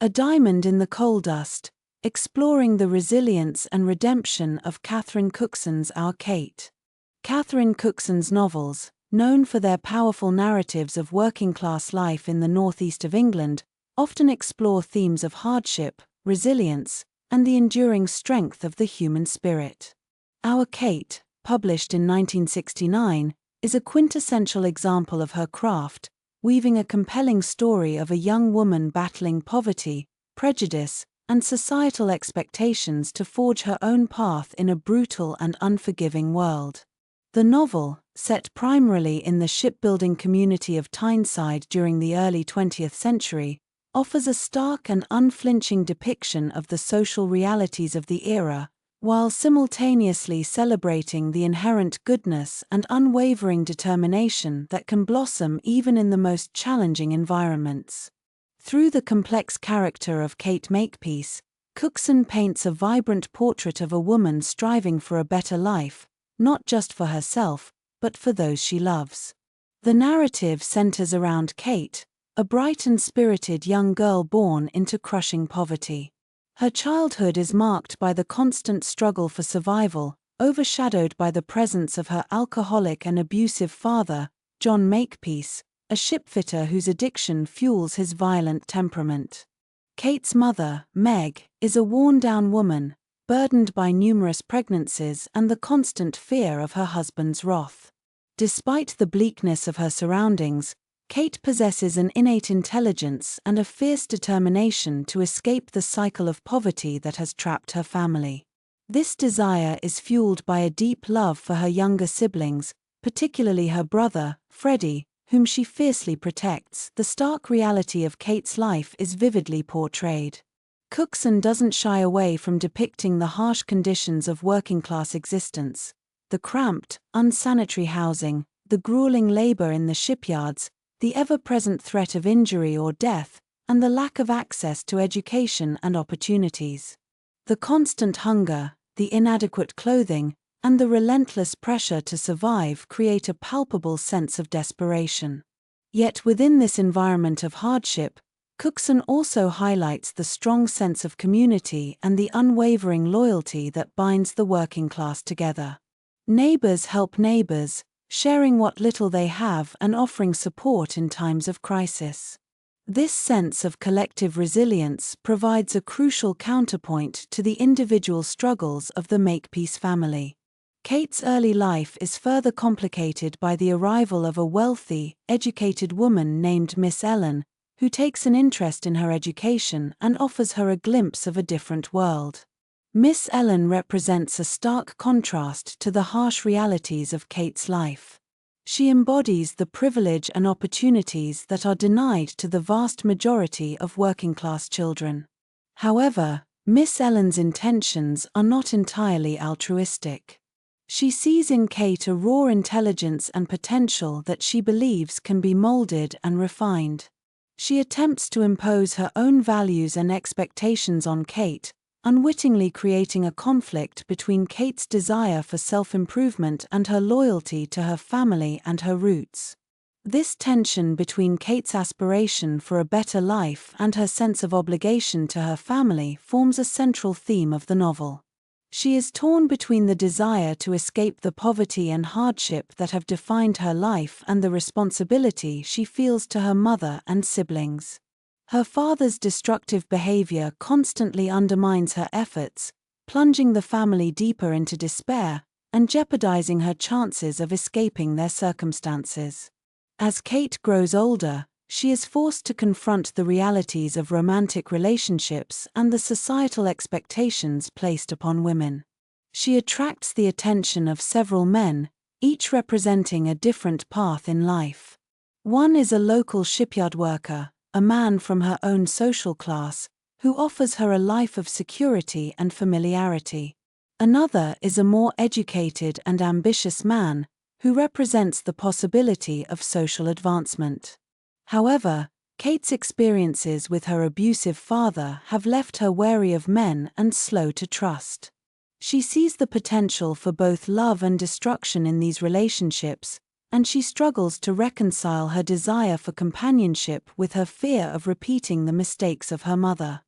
A diamond in the coal dust, exploring the resilience and redemption of Catherine Cookson's Our Kate. Catherine Cookson's novels, known for their powerful narratives of working-class life in the northeast of England, often explore themes of hardship, resilience, and the enduring strength of the human spirit. Our Kate, published in 1969, is a quintessential example of her craft, weaving a compelling story of a young woman battling poverty, prejudice, and societal expectations to forge her own path in a brutal and unforgiving world. The novel, set primarily in the shipbuilding community of Tyneside during the early 20th century, offers a stark and unflinching depiction of the social realities of the era, while simultaneously celebrating the inherent goodness and unwavering determination that can blossom even in the most challenging environments. Through the complex character of Kate Makepeace, Cookson paints a vibrant portrait of a woman striving for a better life, not just for herself, but for those she loves. The narrative centers around Kate, a bright and spirited young girl born into crushing poverty. Her childhood is marked by the constant struggle for survival, overshadowed by the presence of her alcoholic and abusive father, John Makepeace, a shipfitter whose addiction fuels his violent temperament. Kate's mother, Meg, is a worn-down woman, burdened by numerous pregnancies and the constant fear of her husband's wrath. Despite the bleakness of her surroundings, Kate possesses an innate intelligence and a fierce determination to escape the cycle of poverty that has trapped her family. This desire is fueled by a deep love for her younger siblings, particularly her brother, Freddie, whom she fiercely protects. The stark reality of Kate's life is vividly portrayed. Cookson doesn't shy away from depicting the harsh conditions of working-class existence: the cramped, unsanitary housing, the grueling labor in the shipyards, the ever-present threat of injury or death, and the lack of access to education and opportunities. The constant hunger, the inadequate clothing, and the relentless pressure to survive create a palpable sense of desperation. Yet within this environment of hardship, Cookson also highlights the strong sense of community and the unwavering loyalty that binds the working class together. Neighbors help neighbors, sharing what little they have and offering support in times of crisis. This sense of collective resilience provides a crucial counterpoint to the individual struggles of the Makepeace family. Kate's early life is further complicated by the arrival of a wealthy, educated woman named Miss Ellen, who takes an interest in her education and offers her a glimpse of a different world. Miss Ellen represents a stark contrast to the harsh realities of Kate's life. She embodies the privilege and opportunities that are denied to the vast majority of working-class children. However, Miss Ellen's intentions are not entirely altruistic. She sees in Kate a raw intelligence and potential that she believes can be molded and refined. She attempts to impose her own values and expectations on Kate, unwittingly creating a conflict between Kate's desire for self-improvement and her loyalty to her family and her roots. This tension between Kate's aspiration for a better life and her sense of obligation to her family forms a central theme of the novel. She is torn between the desire to escape the poverty and hardship that have defined her life and the responsibility she feels to her mother and siblings. Her father's destructive behavior constantly undermines her efforts, plunging the family deeper into despair and jeopardizing her chances of escaping their circumstances. As Kate grows older, she is forced to confront the realities of romantic relationships and the societal expectations placed upon women. She attracts the attention of several men, each representing a different path in life. One is a local shipyard worker, a man from her own social class, who offers her a life of security and familiarity. Another is a more educated and ambitious man, who represents the possibility of social advancement. However, Kate's experiences with her abusive father have left her wary of men and slow to trust. She sees the potential for both love and destruction in these relationships, and she struggles to reconcile her desire for companionship with her fear of repeating the mistakes of her mother.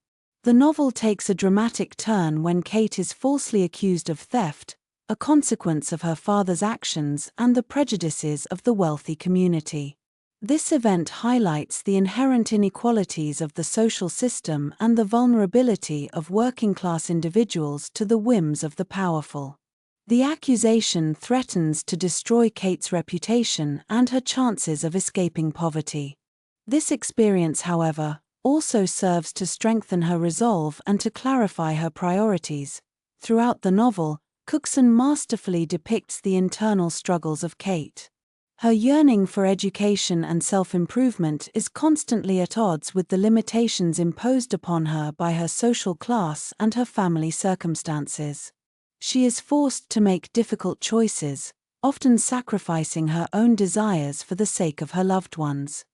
The novel takes a dramatic turn when Kate is falsely accused of theft, a consequence of her father's actions and the prejudices of the wealthy community. This event highlights the inherent inequalities of the social system and the vulnerability of working-class individuals to the whims of the powerful. The accusation threatens to destroy Kate's reputation and her chances of escaping poverty. This experience, however, also serves to strengthen her resolve and to clarify her priorities. Throughout the novel, Cookson masterfully depicts the internal struggles of Kate. Her yearning for education and self-improvement is constantly at odds with the limitations imposed upon her by her social class and her family circumstances. She is forced to make difficult choices, often sacrificing her own desires for the sake of her loved ones.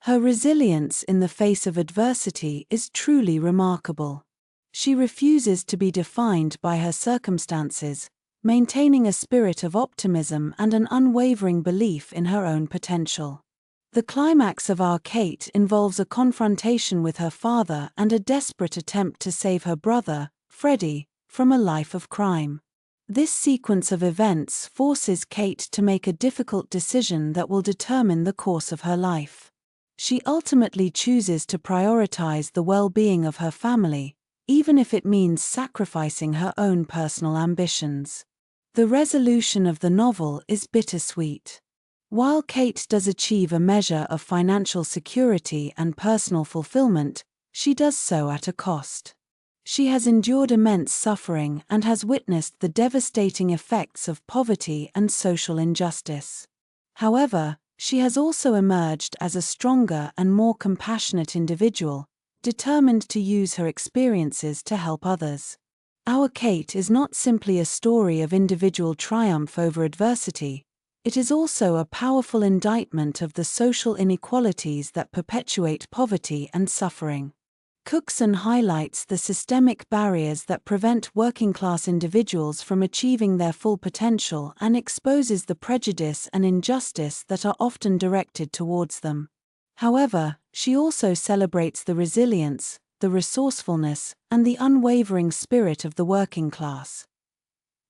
Her resilience in the face of adversity is truly remarkable. She refuses to be defined by her circumstances, maintaining a spirit of optimism and an unwavering belief in her own potential. The climax of Our Kate involves a confrontation with her father and a desperate attempt to save her brother, Freddie, from a life of crime. This sequence of events forces Kate to make a difficult decision that will determine the course of her life. She ultimately chooses to prioritize the well-being of her family, even if it means sacrificing her own personal ambitions. The resolution of the novel is bittersweet. While Kate does achieve a measure of financial security and personal fulfillment, she does so at a cost. She has endured immense suffering and has witnessed the devastating effects of poverty and social injustice. However, she has also emerged as a stronger and more compassionate individual, determined to use her experiences to help others. Our Kate is not simply a story of individual triumph over adversity, it is also a powerful indictment of the social inequalities that perpetuate poverty and suffering. Cookson highlights the systemic barriers that prevent working-class individuals from achieving their full potential and exposes the prejudice and injustice that are often directed towards them. However, she also celebrates the resilience, the resourcefulness, and the unwavering spirit of the working class.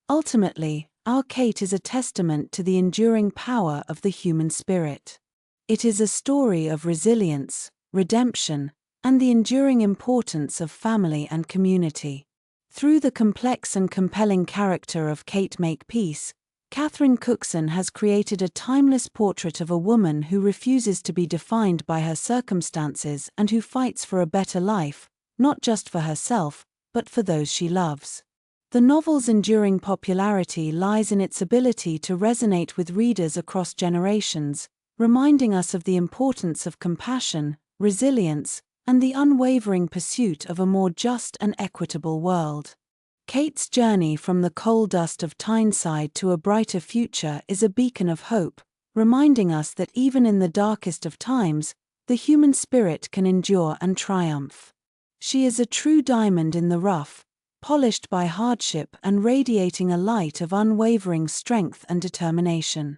Ultimately, Our Kate is a testament to the enduring power of the human spirit. It is a story of resilience, redemption, and the enduring importance of family and community. Through the complex and compelling character of Kate Makepeace, Catherine Cookson has created a timeless portrait of a woman who refuses to be defined by her circumstances and who fights for a better life, not just for herself, but for those she loves. The novel's enduring popularity lies in its ability to resonate with readers across generations, reminding us of the importance of compassion, resilience, and the unwavering pursuit of a more just and equitable world. Kate's journey from the coal dust of Tyneside to a brighter future is a beacon of hope, reminding us that even in the darkest of times, the human spirit can endure and triumph. She is a true diamond in the rough, polished by hardship and radiating a light of unwavering strength and determination.